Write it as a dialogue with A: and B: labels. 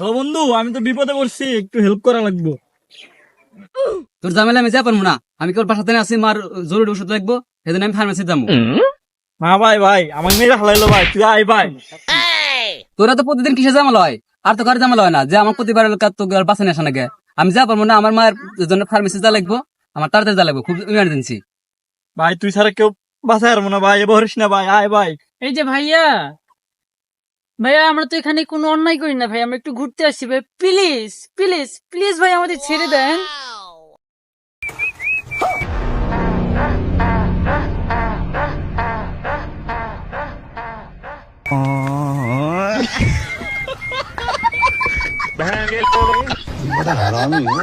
A: Hello বন্ধু, আমি তো বিপদে পড়ছি, একটু হেল্প করা লাগবে।
B: তোর ঝামেলা আমি যা পারবো না। আমি কেবল বাসাতে আছি, মার জরুরি ওষুধ লাগবো, সেদিন আমি ফার্মেসি যাবো।
A: না ভাই, আমার মেয়েরা হালাইলো ভাই, তুই আয় ভাই।
B: তোরা তো প্রতিদিন কিসে ঝামেলা হয়, আর তো কারো ঝামেলা হয় না যে আমার প্রতিবার তো বাসা নিয়ে আসা নাকি। আমি যা পারবো না, আমার মায়ের জন্য ফার্মেসি যা লাগবো, আমার তাড়াতাড়ি যা লাগবো, খুব ইমার্জেন্সি।
A: ভাই তুই ছাড়া কেউ বাসায় পারবো না ভাই, এবার হরিস না ভাই, আয় ভাই।
C: এই যে ভাইয়া, ভাইয়া আমরা তো এখানে কোনো অন্যায় করি না ভাই, আমরা একটু ঘুরতে আসছি ভাই, প্লিজ প্লিজ প্লিজ ভাই আমাদের ছেড়ে দেন।
D: बड़ा हरामी हो।